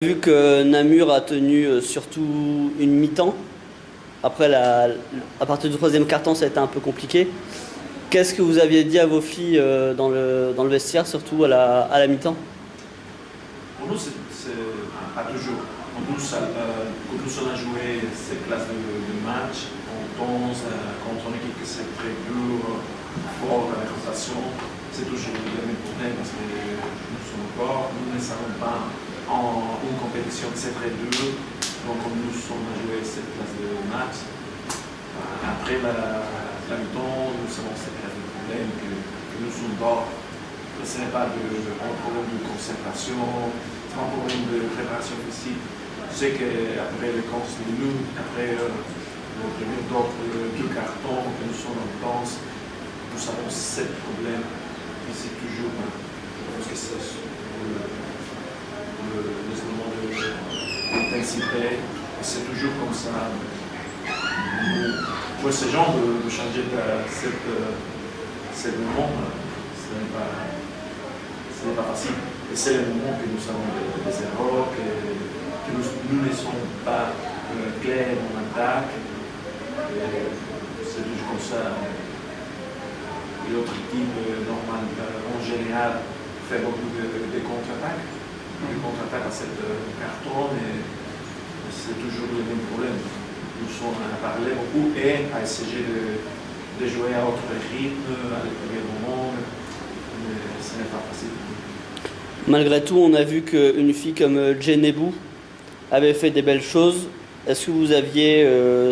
Vu que Namur a tenu surtout une mi-temps, après à partir du troisième quart-temps, ça a été un peu compliqué. Qu'est-ce que vous aviez dit à vos filles dans le vestiaire, surtout à la mi-temps? Pour nous, c'est pas toujours. Pour nous, quand nous on a joué ces classes de match, quand on est équipe que c'est très dur, fort, la rotation, c'est toujours le même problème parce que nous sommes forts, nous ne savons pas en une compétition que c'est très dur. Donc, comme nous on a joué cette classe de match, après la mi-temps, nous savons cette classe de problème que nous sommes forts. Ce n'est pas un problème de concentration, c'est pas un problème de préparation physique. Je sais qu'après le camp de nous, après le premier d'autres deux cartons que nous sommes en danse, nous avons 7 problèmes. Et c'est toujours, je pense que c'est le moment d'intensité. C'est toujours comme ça. Pour ces gens de changer ce moment, ce n'est pas facile. Et c'est le moment que nous avons des erreurs, que nous ne sommes pas clairs en attaque. C'est toujours comme ça. Et l'autre équipe, en général, fait beaucoup de contre-attaques. De contre-attaques à cette carton, et c'est toujours le même problème. Nous sommes à parler beaucoup et à essayer de jouer à autre rythme, à les premiers moments. Mais ce n'est pas facile. Malgré tout, on a vu qu'une fille comme Djenebou avait fait des belles choses. Est-ce que vous aviez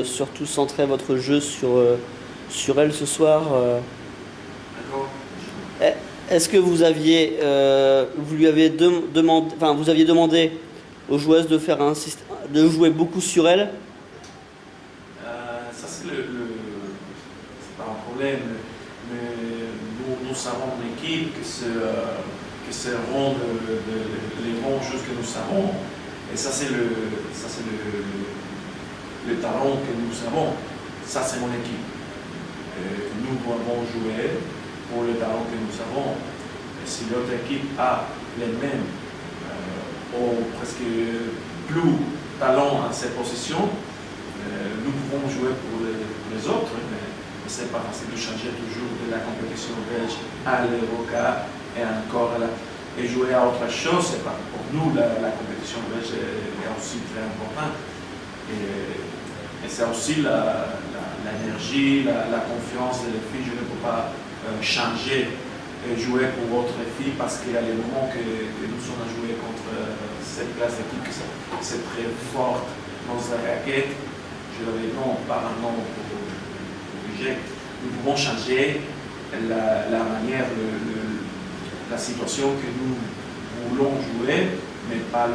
surtout centré votre jeu sur elle ce soir D'accord. Est-ce que vous lui avez demandé, enfin, vous aviez demandé aux joueuses de faire de jouer beaucoup sur elle? Ça, c'est pas un problème, mais nous savons une équipe que c'est les bons choses que nous savons. Et ça, c'est le talent que nous avons. Ça, c'est mon équipe. Et nous devons jouer pour le talent que nous avons. Et si l'autre équipe a les mêmes, ou presque plus talent à cette position, nous pouvons jouer pour les autres, mais ce n'est pas facile de changer toujours de la compétition belge à l'Eurocup et encore et jouer à autre chose. C'est pas, pour nous, la compétition belge est aussi très importante. Et c'est aussi l'énergie, la confiance des filles. Je ne peux pas changer et jouer pour votre fille parce qu'il y a les moments que nous sommes à jouer contre cette classe d'équipe qui c'est très forte dans la raquette. Je l'avais non, pas maintenant pour bouger. Nous pouvons changer la manière, la situation que nous voulons jouer, mais pas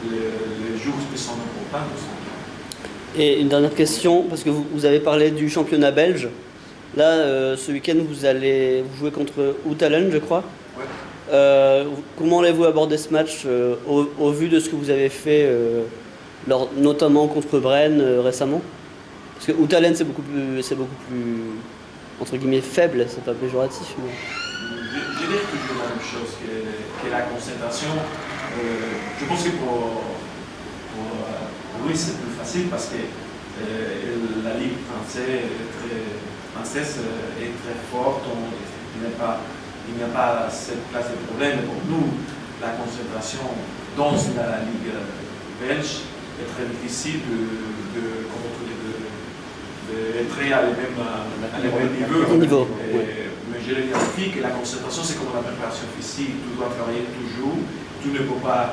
les jours qui sont importants. Et une dernière question, parce que vous avez parlé du championnat belge. Là, ce week-end, vous allez jouer contre Oettelen, je crois. Ouais. Comment allez-vous aborder ce match au vu de ce que vous avez fait, notamment contre Brenne récemment? Parce que Oettelen, c'est beaucoup plus, entre guillemets, faible, c'est pas péjoratif. Mais... Je dirais toujours la même chose que la concentration. Je pense que pour lui, c'est plus facile parce que la Ligue française est très forte. Il n'y a pas cette place de problème. Pour nous, la concentration dans la Ligue belge est très difficile d'être à les mêmes niveaux. Mais je vérifie que la concentration, c'est comme la préparation physique. Tu dois travailler toujours. Tu ne peux pas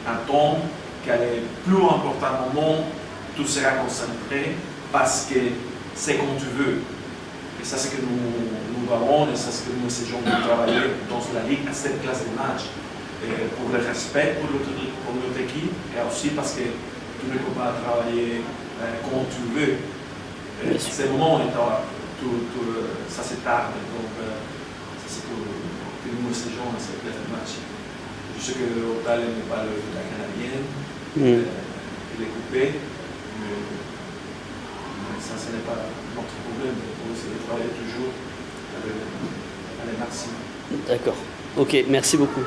attendre qu'à les plus importants moments, tout sera concentré parce que c'est comme tu veux. Et ça, c'est que nous avons, et ça, c'est que nous essayons de travailler dans la Ligue à cette classe de match. Pour le respect pour notre équipe et aussi parce que tu ne peux pas travailler comme tu veux. Ces moments, ça se tarde. Donc, c'est ce que nous essayons à cette classe de match. Je sais que Oettelen n'est pas la canadienne, il est coupé, mais ça, ce n'est pas notre problème. Pour essayer de travailler toujours à le maximum. D'accord. Ok, merci beaucoup.